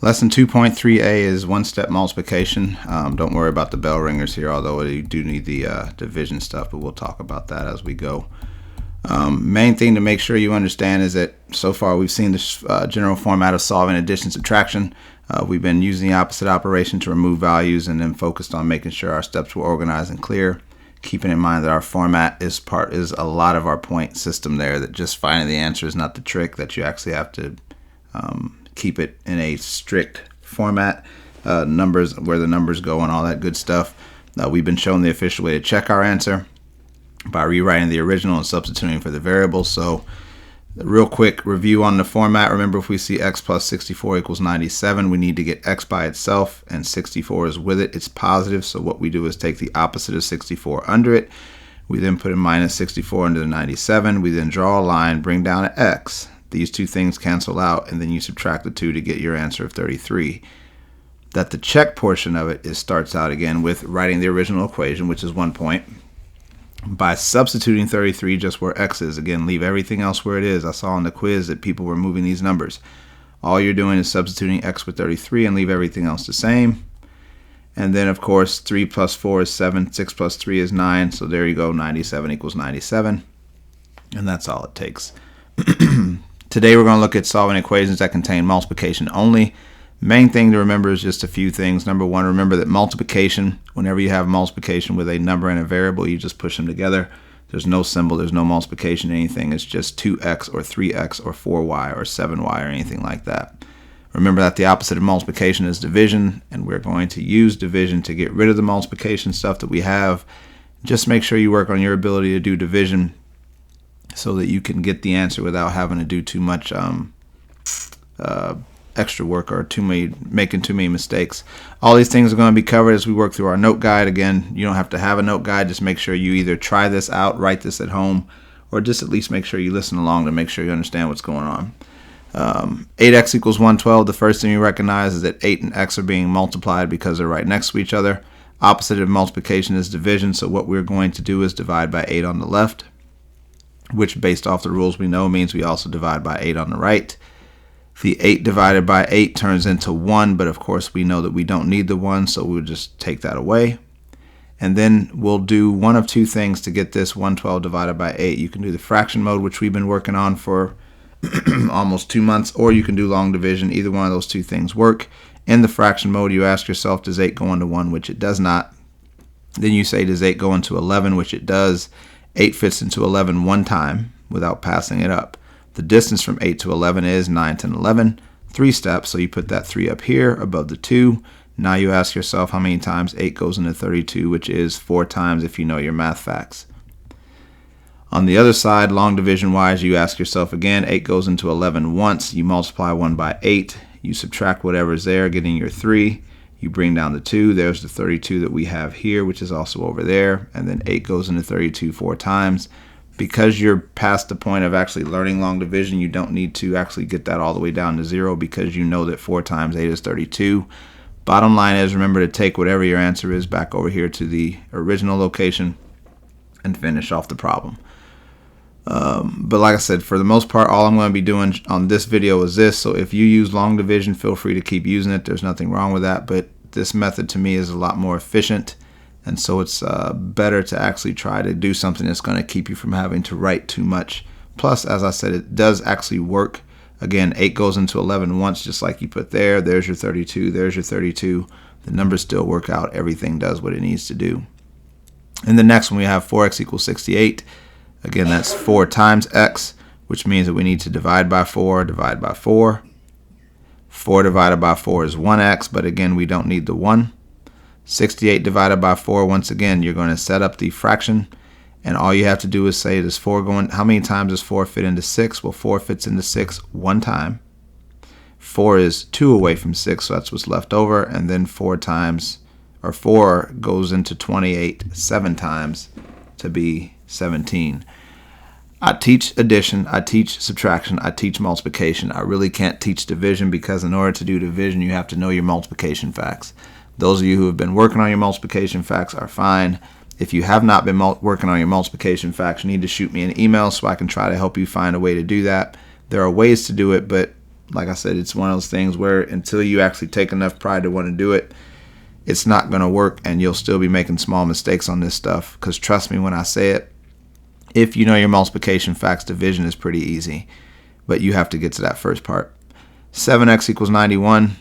Lesson 2.3a is one-step multiplication. Don't worry about the bell ringers here, although you do need the division stuff, but we'll talk about that as we go. Main thing to make sure you understand is that so far we've seen this general format of solving addition subtraction. We've been using the opposite operation to remove values and then focused on making sure our steps were organized and clear, keeping in mind that our format is a lot of our point system there, that just finding the answer is not the trick, that you actually have to keep it in a strict format, numbers, where the numbers go and all that good stuff. We've been shown the official way to check our answer by rewriting the original and substituting for the variable. So real quick review on the format. Remember, if we see x plus 64 equals 97, we need to get x by itself and 64 is with it. It's positive, so what we do is take the opposite of 64 under it. We then put in minus 64 under the 97. We then draw a line, bring down an x. These two things cancel out, and then you subtract the 2 to get your answer of 33. That the check portion of it starts out again with writing the original equation, which is 1 point, by substituting 33 just where x is. Again, leave everything else where it is. I saw in the quiz that people were moving these numbers. All you're doing is substituting x with 33 and leave everything else the same. And then, of course, 3 plus 4 is 7, 6 plus 3 is 9, so there you go, 97 equals 97. And that's all it takes. Today we're going to look at solving equations that contain multiplication only. Main thing to remember is just a few things. Number one, remember that multiplication, whenever you have multiplication with a number and a variable, you just push them together. There's no symbol, there's no multiplication, anything. It's just 2x or 3x or 4y or 7y or anything like that. Remember that the opposite of multiplication is division, and we're going to use division to get rid of the multiplication stuff that we have. Just make sure you work on your ability to do division so that you can get the answer without having to do too much extra work or making too many mistakes. All these things are going to be covered as we work through our note guide. Again, you don't have to have a note guide. Just make sure you either try this out, write this at home, or just at least make sure you listen along to make sure you understand what's going on. 8x equals 112. The first thing you recognize is that 8 and x are being multiplied because they're right next to each other. Opposite of multiplication is division, so what we're going to do is divide by 8 on the left, which based off the rules we know means we also divide by 8 on the right. The 8 divided by 8 turns into 1, but of course we know that we don't need the 1, so we'll just take that away. And then we'll do one of two things to get this 112 divided by 8. You can do the fraction mode, which we've been working on for almost 2 months, or you can do long division. Either one of those two things work. In the fraction mode, you ask yourself, does 8 go into 1, which it does not. Then you say, does 8 go into 11, which it does. 8 fits into 11 one time without passing it up. The distance from 8 to 11 is 9, 10, 11. 3 steps, so you put that 3 up here above the 2. Now you ask yourself how many times 8 goes into 32, which is 4 times if you know your math facts. On the other side, long division wise, you ask yourself again, 8 goes into 11 once. You multiply 1 by 8. You subtract whatever's there, getting your 3. You bring down the 2. There's the 32 that we have here, which is also over there. And then 8 goes into 32 4 times. Because you're past the point of actually learning long division, you don't need to actually get that all the way down to 0 because you know that 4 times 8 is 32. Bottom line is, remember to take whatever your answer is back over here to the original location and finish off the problem. But like I said, for the most part, all I'm going to be doing on this video is this. So if you use long division, feel free to keep using it. There's nothing wrong with that. But this method to me is a lot more efficient. And so it's better to actually try to do something that's going to keep you from having to write too much. Plus, as I said, it does actually work. Again, 8 goes into 11 once, just like you put there. There's your 32. There's your 32. The numbers still work out. Everything does what it needs to do. In the next one, we have 4x equals 68. Again, that's 4 times x, which means that we need to divide by 4, divide by 4. 4 divided by 4 is 1x, but again, we don't need the 1. 68 divided by 4, once again, you're going to set up the fraction, and all you have to do is say, does 4 go in, how many times does 4 fit into 6? Well, 4 fits into 6 one time. 4 is 2 away from 6, so that's what's left over, and then 4 goes into 28 7 times to be 17. I teach addition, I teach subtraction, I teach multiplication. I really can't teach division because in order to do division, you have to know your multiplication facts. Those of you who have been working on your multiplication facts are fine. If you have not been working on your multiplication facts, you need to shoot me an email so I can try to help you find a way to do that. There are ways to do it, but like I said, it's one of those things where until you actually take enough pride to want to do it, it's not going to work, and you'll still be making small mistakes on this stuff. Because trust me when I say it, if you know your multiplication facts, division is pretty easy, but you have to get to that first part. 7x equals 91.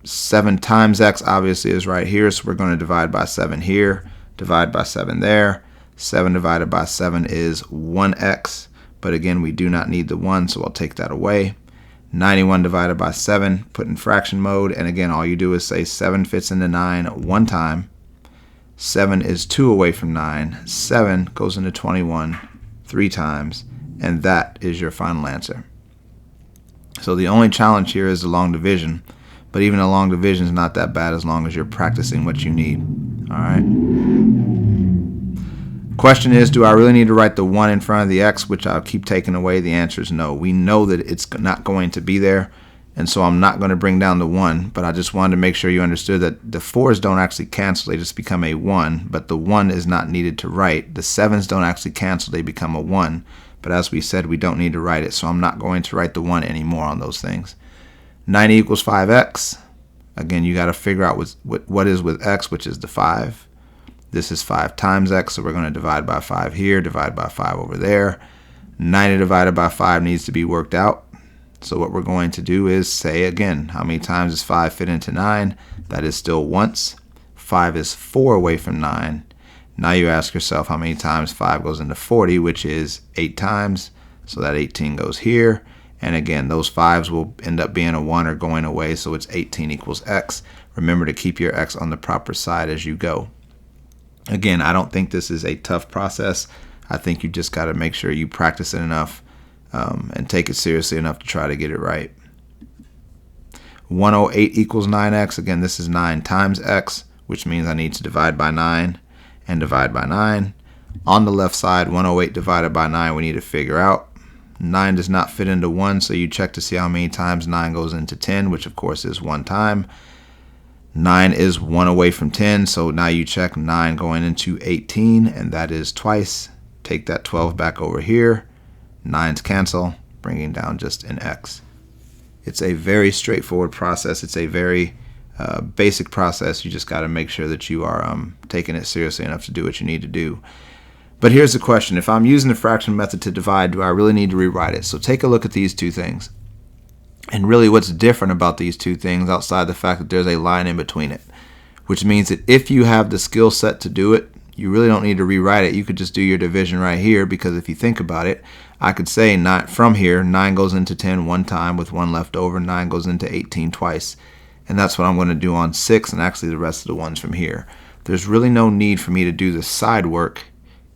7 times x obviously is right here, so we're going to divide by 7 here, divide by 7 there. 7 divided by 7 is 1x, but again, we do not need the 1, so I'll take that away. 91 divided by 7, put in fraction mode, and again, all you do is say 7 fits into 9 one time. 7 is 2 away from 9. 7 goes into 21 3 times, and that is your final answer. So the only challenge here is the long division, but even a long division is not that bad as long as you're practicing what you need. All right. Question is, do I really need to write the 1 in front of the x, which I'll keep taking away? The answer is no. We know that it's not going to be there, and so I'm not going to bring down the 1, but I just wanted to make sure you understood that the 4's don't actually cancel. They just become a 1, but the 1 is not needed to write. The 7's don't actually cancel. They become a 1, but as we said, we don't need to write it, so I'm not going to write the 1 anymore on those things. 90 equals 5x. Again, you got to figure out what is with x, which is the 5. This is 5 times x, so we're going to divide by 5 here, divide by 5 over there. 90 divided by 5 needs to be worked out. So what we're going to do is say again, how many times does 5 fit into 9? That is still once. 5 is 4 away from 9. Now you ask yourself how many times 5 goes into 40, which is 8 times. So that 18 goes here. And again, those 5's will end up being a 1 or going away, so it's 18 equals x. Remember to keep your x on the proper side as you go. Again, I don't think this is a tough process. I think you just got to make sure you practice it enough and take it seriously enough to try to get it right. 108 equals 9x. Again, this is 9 times x, which means I need to divide by 9 and divide by 9. On the left side, 108 divided by 9 we need to figure out. 9 does not fit into 1, so you check to see how many times 9 goes into 10, which of course is 1 time. 9 is 1 away from 10, so now you check 9 going into 18, and that is twice. Take that 12 back over here. 9's cancel, bringing down just an x. It's a very straightforward process. It's a very basic process. You just got to make sure that you are taking it seriously enough to do what you need to do. But here's the question. If I'm using the fraction method to divide, do I really need to rewrite it? So take a look at these two things. And really what's different about these two things outside the fact that there's a line in between it, which means that if you have the skill set to do it, you really don't need to rewrite it. You could just do your division right here, because if you think about it, I could say from here, 9 goes into 10 one time with 1 left over, 9 goes into 18 twice. And that's what I'm going to do on 6 and actually the rest of the ones from here. There's really no need for me to do the side work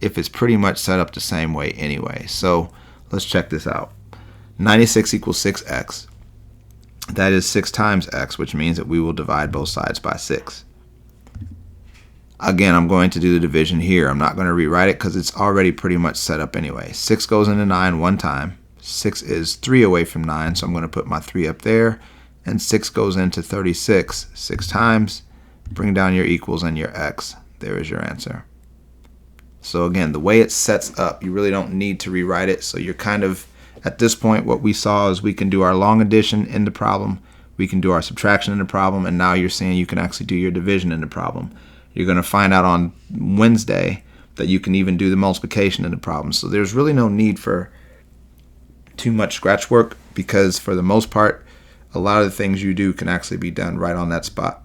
if it's pretty much set up the same way anyway. So let's check this out. 96 equals 6x. That is 6 times x, which means that we will divide both sides by 6. Again, I'm going to do the division here. I'm not going to rewrite it because it's already pretty much set up anyway. 6 goes into 9 one time. 6 is 3 away from 9, so I'm going to put my 3 up there. And 6 goes into 36 6 times. Bring down your equals and your x. There is your answer. So again, the way it sets up, you really don't need to rewrite it. So you're kind of, at this point, what we saw is we can do our long addition in the problem, we can do our subtraction in the problem, and now you're seeing you can actually do your division in the problem. You're going to find out on Wednesday that you can even do the multiplication in the problem. So there's really no need for too much scratch work, because for the most part, a lot of the things you do can actually be done right on that spot.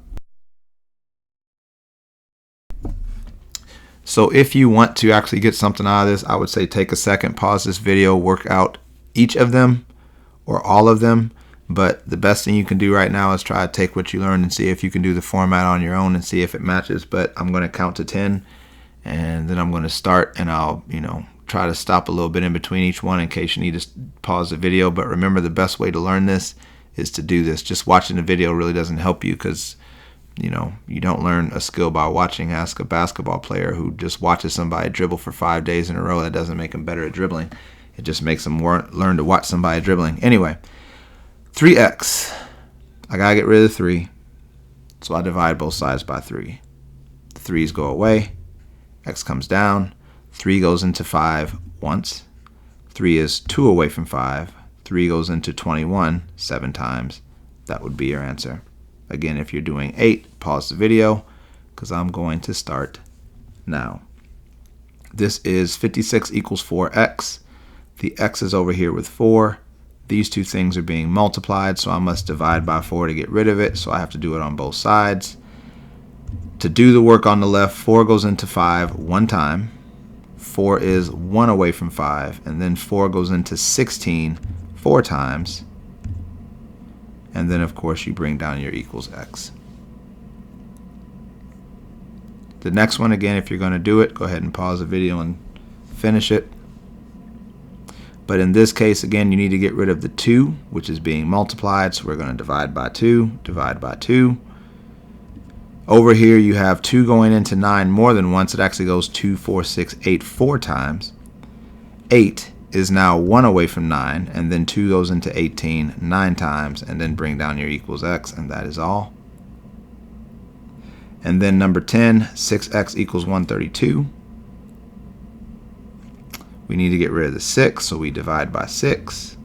So if you want to actually get something out of this, I would say take a second, pause this video, work out each of them or all of them. But the best thing you can do right now is try to take what you learned and see if you can do the format on your own and see if it matches. But I'm going to count to 10 and then I'm going to start, and I'll, try to stop a little bit in between each one in case you need to pause the video. But remember, the best way to learn this is to do this. Just watching the video really doesn't help you, because you don't learn a skill by watching. Ask a basketball player who just watches somebody dribble for 5 days in a row. That doesn't make them better at dribbling. It just makes them learn to watch somebody dribbling. Anyway, 3x. I got to get rid of the 3. So I divide both sides by 3. The 3's go away. X comes down. 3 goes into 5 once. 3 is 2 away from 5. 3 goes into 21 7 times. That would be your answer. Again, if you're doing 8, pause the video because I'm going to start now. This is 56 equals 4x. The x is over here with 4. These two things are being multiplied, so I must divide by 4 to get rid of it, so I have to do it on both sides. To do the work on the left, 4 goes into 5 one time. 4 is 1 away from 5, and then 4 goes into 16 4 times. And then, of course, you bring down your equals x. The next one, again, if you're going to do it, go ahead and pause the video and finish it. But in this case, again, you need to get rid of the 2, which is being multiplied. So we're going to divide by 2, divide by 2. Over here, you have 2 going into 9 more than once. It actually goes 2, 4, 6, 8, 4 times. 8 is now 1 away from 9, and then 2 goes into 18 9 times, and then bring down your equals x, and that is all. And then number 10, 6x equals 132. We need to get rid of the 6, so we divide by 6.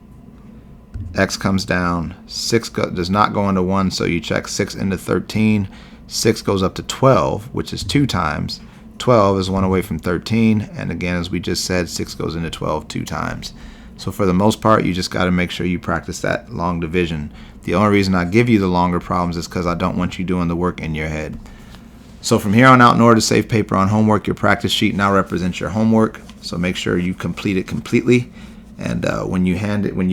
X comes down. 6 does not go into 1, so you check 6 into 13. 6 goes up to 12, which is 2 times. 12 is 1 away from 13, and again, as we just said, 6 goes into 12 2 times. So for the most part, you just got to make sure you practice that long division. The only reason I give you the longer problems is because I don't want you doing the work in your head. So from here on out, in order to save paper on homework, your practice sheet now represents your homework. So make sure you complete it completely. And when you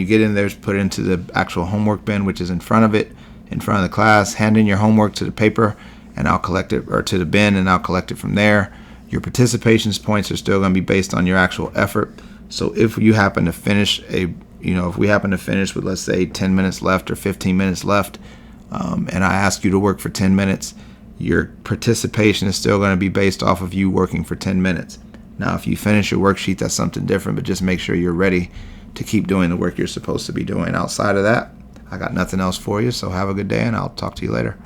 get in there, put it into the actual homework bin, which is in front of it, in front of the class. Hand in your homework to the paper, and I'll collect it, or to the bin, and I'll collect it from there. Your participation points are still going to be based on your actual effort. So if you happen to finish if we happen to finish with, let's say, 10 minutes left or 15 minutes left, and I ask you to work for 10 minutes, your participation is still going to be based off of you working for 10 minutes. Now, if you finish your worksheet, that's something different, but just make sure you're ready to keep doing the work you're supposed to be doing. Outside of that, I got nothing else for you, so have a good day, and I'll talk to you later.